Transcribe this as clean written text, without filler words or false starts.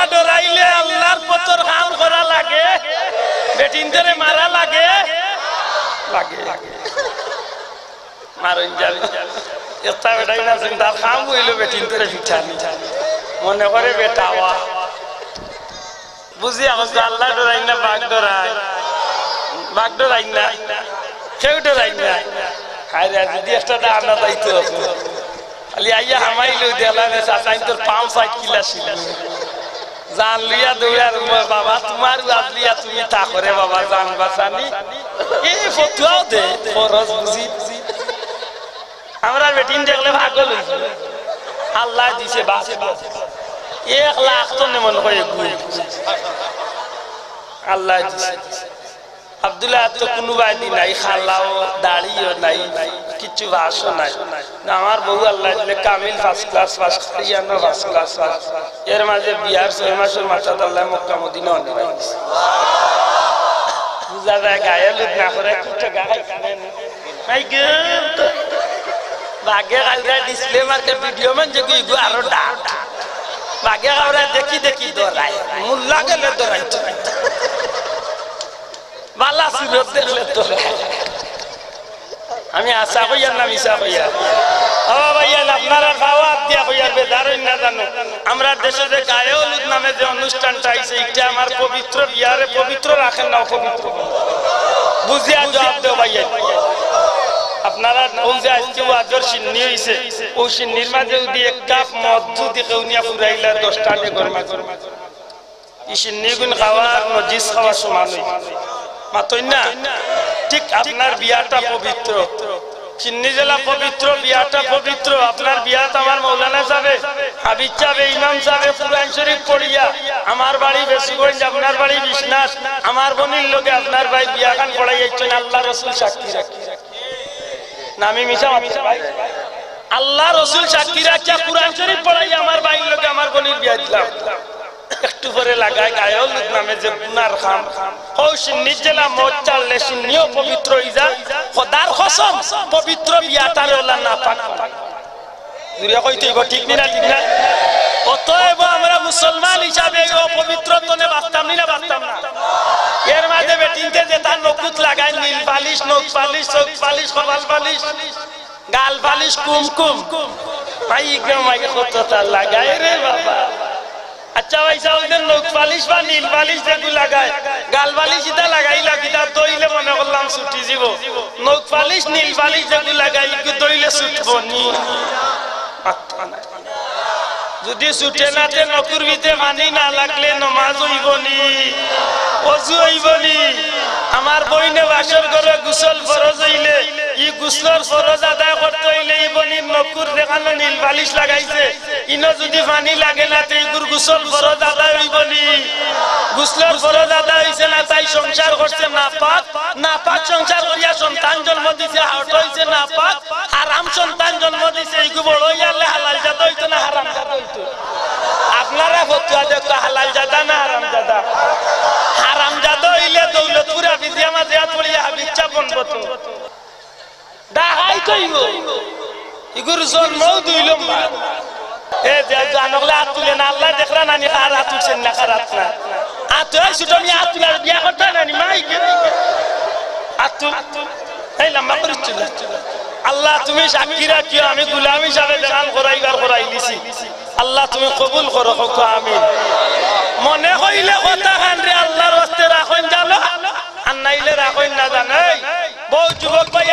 আল্লাহ ডরাইলে আল্লাহর পতর কাম করা লাগে বেটিনদের মারা লাগে লাগে মারুন যাবে এটা বেটাই না তার কাম হইল বেটিনদের পিঠানি মনে করে বেটাওয়া বুঝি আমার আল্লাহ ডরাই না বাঘ ডরাই না কেউ ডরাই না আরে যদি একটা আনা যাইতো খালি আইয়া হামাইলো দেলানে চাচাই তোর পাম সাইড কিলা ছিল জান লিয়া দৌড়ার বাবা তোমার লিয়া তুমি তা করে বাবা জান বাঁচানি এই ফতুয়াও দে ফরজ বুঝি আমরা বেটিন দেখলে ভাগল হইছে আল্লাহ দিছে বাঁচে 1 লাখ তো মনে করে আল্লাহ দিছে আব্দুল্লাহ তো কোনো বাড়ি নাই খালাও দাড়িও নাই কিছু ভাষও নাই আমার বউ আল্লাহ দিলে কামিল ফার্স্ট ক্লাস পাস করিয়া না ফার্স্ট ক্লাস পাস এর মাঝে বিয়ার 6 মাসের মাথা আল্লাহ মক্কা মদিনা অনেক বুঝা যায় গায়ে লুট না করে কুটে গায়ে নাই গেট বাগে গায়ে ডিসপ্লে মার্কে ভিডিও মান যে গো আরো ডাক বাগে গাওরা দেখি দরাই মুল্লা গেলে দরাই বালা সুরত দেখলে তো আমি আশা কইয়া না মিশা কইয়া ও ভাইয়া আপনারা খাওয়া দিয়া কইয়ার বেদারই না জানো আমরা দেশে যে গায়ে হলুদ নামে যে অনুষ্ঠানটা আইছে এটা আমার পবিত্র বিয়ারে পবিত্র রাখেন না পবিত্র বুঝিয়া জবাব দাও ভাইয়া আপনারা ওই যে আজকে ওয়াজর সিন্নি হইছে ওই সিন্নির মাঝে যদি এক কাপ মদ যদি কেউনিয়া ফুরাইলা 10 টাকা গরমা গরমা এই সিন্নি গুণ খাওয়ার নজিস খাওয়া সমান হইছে মাতই না ঠিক আপনার বিয়াটা পবিত্র চিন্নি জেলা পবিত্র বিয়াটা পবিত্র আপনার বিয়াত আমার মৌলানা সাহেব হাবিব সাহেব ইমাম সাহেব কুরআন শরীফ পড়িয়া আমার বাড়ি বেসুগঞ্জ আপনার বাড়ি বিশনাস আমার বোনের লগে আপনার ভাই বিয়া খান পড়াইছেন আল্লাহ রাসূল সাক্ষী রাখি নামি মিছা ভাই আল্লাহ রাসূল সাক্ষী রাখিয়া কুরআন শরীফ পড়াইয়া আমার ভাইয়ের লগে আমার বোনের বিয়া দিলাম একটু পরে লাগায় গায়ে হলুদ নামে যে গুনার খাম সিন্নি জেলা মদ চাললে সিন্নিও পবিত্র হয়ে যায় খোদার কসম পবিত্র বিয়াটার ওলা না পাক ঠিক না অতএব আমরা মুসলমান হিসাবে অপবিত্র তনে বাঁচতাম না এর মাঝে বেটিনতে যে তার নকুত লাগায় নীল পালিশ নখ পালিশ চোখ পালিশ কপাল পালিশ গাল পালিশ কুমকুম মাইকে কতটা লাগায় রে বাবা আচ্ছা ভাই সাউদের নখ পালিশ বা নীল পালিশ যেগুলো লাগায় গাল পালিশ এটা লাগাইলা কিতা দইলে মনে করলাম ছুটি যাব নখ পালিশ নীল পালিশ যেগুলো লাগাই দইলে ছুটবো নি যদি ছুটে নাতে নকুর ভিতরে পানি না লাগলে নমাজ হইব নি ওযু হইব নি আমার বইনে বাসর ঘরে গোসল ফরজ হইলে ই গোসলের ফরজ আদায় করতে হইলে ই বনির নকুর দেখানো নীল বালিশ লাগাইছে ইনো যদি পানি লাগে না তে ইগুর গোসল ফরজ আদায় হইব নি গোসলের ফরজ আদায় হইছে না তাই সংসার করছে না পাক সংসার করিয়া সন্তান জন্ম দিছে হাট হইছে না পাক হারাম সন্তান জন্ম দিছে ইগু বড় হইয়ালে হালাল জাদা হইতো না হারাম জাদা হইতো আপনারা ফতোয়া দেখো হালাল জাদা না হারাম জাদা হারাম জাদা হইলে দৌলতপুরা বিদ্যা মাঝে পড়িয়া হাবিচ্ছা বনবো তো দাহাই কইব ইগুর জন্ম দুই লম্বা এ যে জানগলা আতুলে না আল্লাহ দেখরা নানি আর আতুছেন না খারাপ না আতু সুটমি আতুলার বিয়া করতে নানি মাইকে আতু এই লম্বা করিছিল আল্লাহ তুমি সাক্ষী রাখিও আমি গোলাম হিসাবে জান করাইলিছি আল্লাহ তুমি কবুল করো আমিন মনে হইলে কথা খান রে আল্লাহর রাস্তে রাখেন জানো আর নাইলে রাখেন না জানো বহু যুবক ভাই